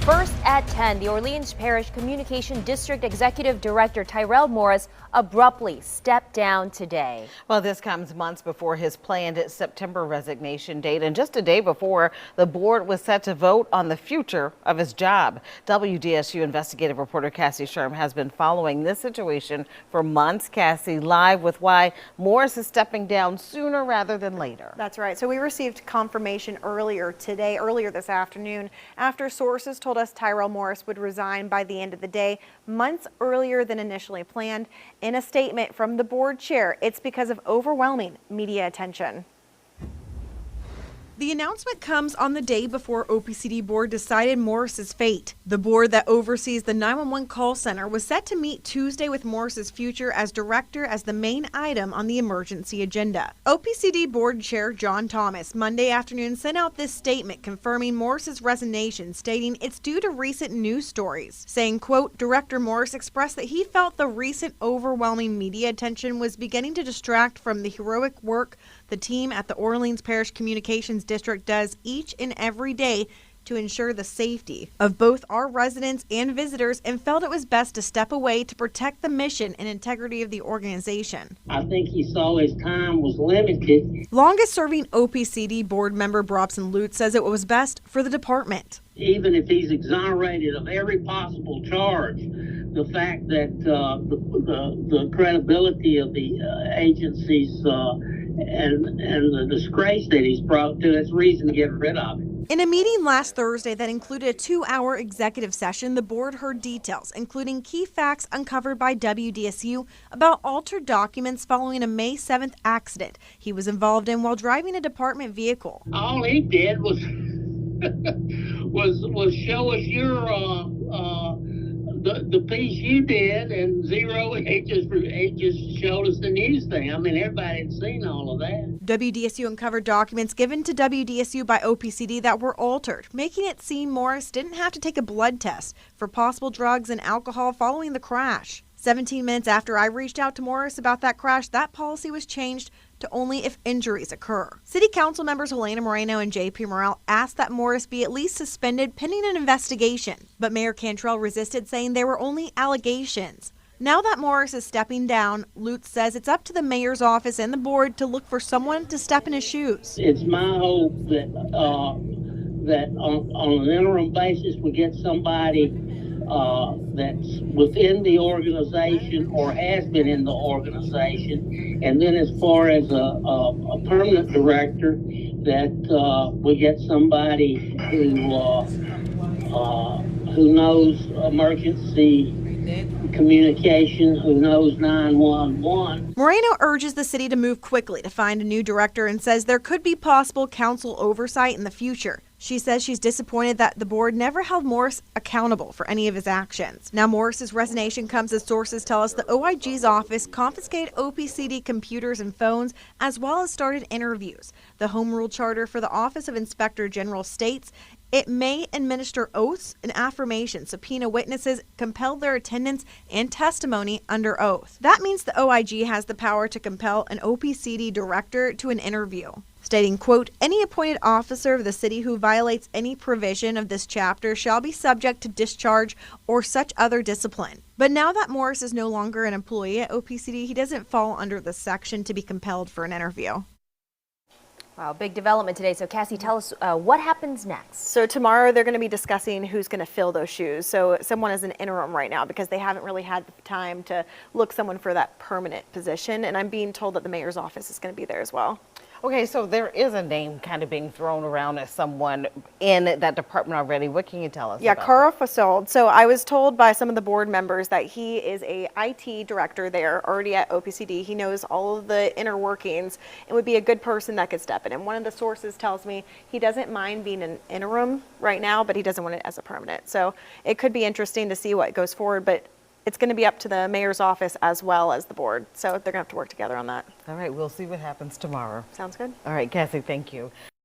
First at 10, the Orleans Parish Communication District Executive Director Tyrell Morris abruptly stepped down today. Well, this comes months before his planned September resignation date and just a day before the board was set to vote on the future of his job. WDSU investigative reporter Cassie Sherm has been following this situation for months. Cassie, live with why Morris is stepping down sooner rather than later. That's right. So we received confirmation earlier this afternoon, after sources told us Tyrell Morris would resign by the end of the day, months earlier than initially planned. In a statement from the board chair, it's because of overwhelming media attention. The announcement comes on the day before OPCD board decided Morris's fate. The board that oversees the 911 call center was set to meet Tuesday with Morris's future as director as the main item on the emergency agenda. OPCD board chair John Thomas Monday afternoon sent out this statement confirming Morris's resignation, stating it's due to recent news stories, saying, quote, Director Morris expressed that he felt the recent overwhelming media attention was beginning to distract from the heroic work the team at the Orleans Parish Communications District does each and every day to ensure the safety of both our residents and visitors, and felt it was best to step away to protect the mission and integrity of the organization. I think he saw his time was limited. Longest serving OPCD board member Brobson Lutz says it was best for the department. Even if he's exonerated of every possible charge, the fact that the credibility of the agencies and the disgrace that he's brought to, it's reason to get rid of him. In a meeting last Thursday that included a 2-hour executive session, the board heard details, including key facts uncovered by WDSU about altered documents following a May 7th accident he was involved in while driving a department vehicle. All he did was was show us your the piece you did, and zero, it just showed us the news thing. I mean, everybody had seen all of that. WDSU uncovered documents given to WDSU by OPCD that were altered, making it seem Morris didn't have to take a blood test for possible drugs and alcohol following the crash. 17 minutes after I reached out to Morris about that crash, that policy was changed to only if injuries occur. City Council members Helena Moreno and J.P. Morrell asked that Morris be at least suspended pending an investigation, but Mayor Cantrell resisted, saying there were only allegations. Now that Morris is stepping down, Lutz says it's up to the mayor's office and the board to look for someone to step in his shoes. It's my hope that that on an interim basis we get somebody that's within the organization or has been in the organization, and then as far as a permanent director, that we get somebody who knows emergency communication, who knows 911. Moreno urges the city to move quickly to find a new director and says there could be possible council oversight in the future. She says she's disappointed that the board never held Morris accountable for any of his actions. Now Morris's resignation comes as sources tell us the OIG's office confiscated OPCD computers and phones, as well as started interviews. The Home Rule Charter for the Office of Inspector General states it may administer oaths and affirmations, subpoena witnesses, compel their attendance and testimony under oath. That means the OIG has the power to compel an OPCD director to an interview, stating, quote, any appointed officer of the city who violates any provision of this chapter shall be subject to discharge or such other discipline. But now that Morris is no longer an employee at OPCD, he doesn't fall under the section to be compelled for an interview. Wow, big development today. So Cassie, tell us what happens next. So tomorrow they're going to be discussing who's going to fill those shoes. So someone is an interim right now because they haven't really had the time to look someone for that permanent position. And I'm being told that the mayor's office is going to be there as well. Okay, so there is a name kind of being thrown around as someone in that department already. What can you tell us about Carl Fasold. So I was told by some of the board members that he is a IT director there already at OPCD. He knows all of the inner workings and would be a good person that could step in. And one of the sources tells me he doesn't mind being an interim right now, but he doesn't want it as a permanent. So it could be interesting to see what goes forward, but it's going to be up to the mayor's office as well as the board. So they're going to have to work together on that. All right, we'll see what happens tomorrow. Sounds good. All right, Cassie, thank you.